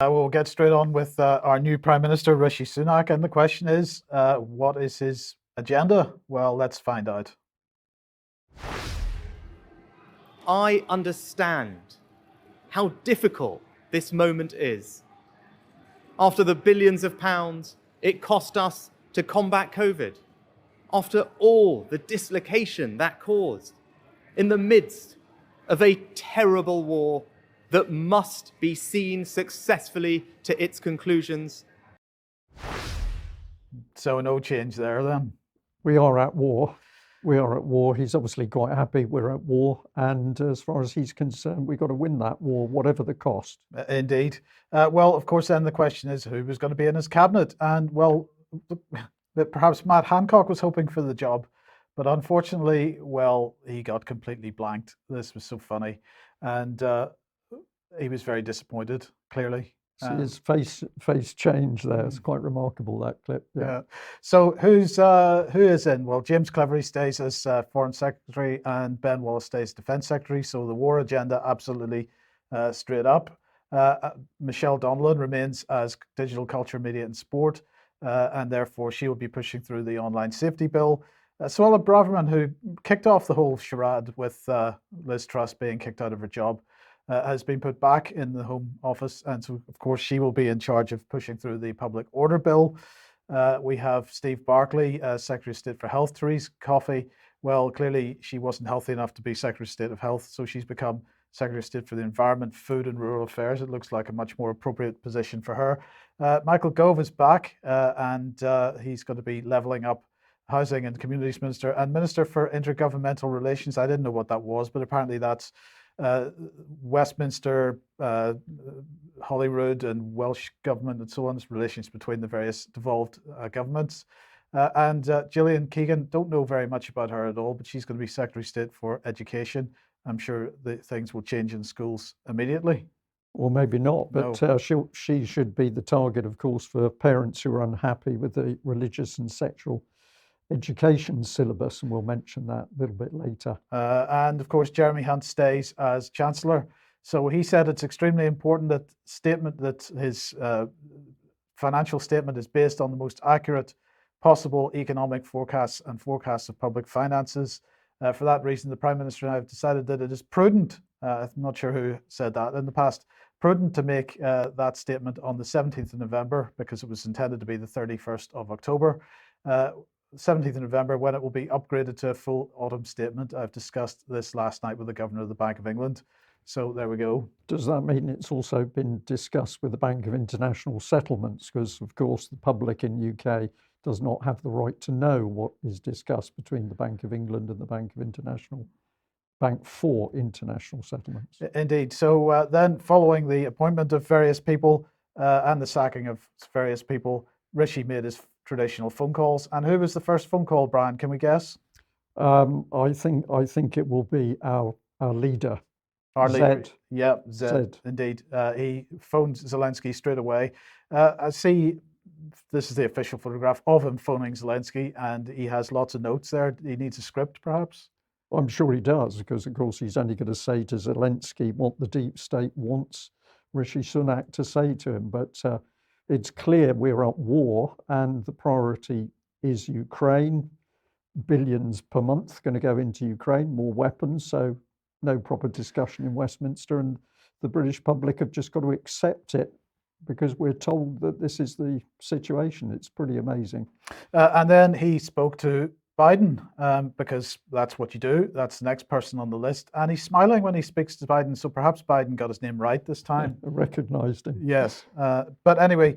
We'll get straight on with our new Prime Minister, Rishi Sunak. And the question is, what is his agenda? Well, let's find out. I understand how difficult this moment is. After the billions of pounds it cost us to combat COVID, after all the dislocation that caused, in the midst of a terrible war that must be seen successfully to its conclusions. So no change there then. We are at war. We are at war. He's obviously quite happy we're at war. And as far as he's concerned, we've got to win that war, whatever the cost. Indeed. Well, of course, then the question is who was going to be in his cabinet? And, well, perhaps Matt Hancock was hoping for the job. But unfortunately, well, he got completely blanked. This was so funny. And he was very disappointed, clearly. See his face change there. It's quite remarkable, that clip. Yeah. So who is in? Well, James Cleverly stays as Foreign Secretary and Ben Wallace stays Defence Secretary. So the war agenda absolutely straight up. Michelle Donnellan remains as Digital Culture, Media and Sport, and therefore she will be pushing through the online safety bill. Suella Braverman, who kicked off the whole charade with Liz Truss being kicked out of her job, has been put back in the Home Office, and so of course she will be in charge of pushing through the Public Order Bill. We have Steve Barclay, Secretary of State for Health. Therese Coffey, well, clearly she wasn't healthy enough to be Secretary of State of Health, so she's become Secretary of State for the Environment, Food and Rural Affairs. It looks like a much more appropriate position for her. Michael Gove is back, and he's going to be levelling up Housing and Communities Minister and Minister for Intergovernmental Relations. I didn't know what that was, but apparently that's Westminster, Holyrood and Welsh Government and so on, relations between the various devolved governments. And Gillian Keegan, don't know very much about her at all, but she's going to be Secretary of State for Education. I'm sure that things will change in schools immediately. Or maybe not, but no. She should be the target, of course, for parents who are unhappy with the religious and sexual education syllabus, and we'll mention that a little bit later. And of course, Jeremy Hunt stays as Chancellor. So he said it's extremely important that his financial statement is based on the most accurate possible economic forecasts and forecasts of public finances. For that reason, the Prime Minister and I have decided that it is prudent, I'm not sure who said that in the past, prudent to make that statement on the 17th of November, because it was intended to be the 31st of October. 17th of November, when it will be upgraded to a full autumn statement. I've discussed this last night with the Governor of the Bank of England. So there we go. Does that mean it's also been discussed with the Bank of International Settlements? Because, of course, the public in UK does not have the right to know what is discussed between the Bank of England and the Bank for International Settlements. Indeed. So then, following the appointment of various people and the sacking of various people, Rishi made his traditional phone calls. And who was the first phone call, Brian? Can we guess? I think it will be our leader. Our leader. Yeah, Zed. Indeed. He phoned Zelensky straight away. I see this is the official photograph of him phoning Zelensky, and he has lots of notes there. He needs a script, perhaps? I'm sure he does, because, of course, he's only going to say to Zelensky what the deep state wants Rishi Sunak to say to him. But it's clear we're at war, and the priority is Ukraine. Billions per month going to go into Ukraine, more weapons. So no proper discussion in Westminster, and the British public have just got to accept it, because we're told that this is the situation. It's pretty amazing. And then he spoke to Biden, because that's what you do. That's the next person on the list. And he's smiling when he speaks to Biden. So perhaps Biden got his name right this time. Yeah, recognized him. Yes. But anyway,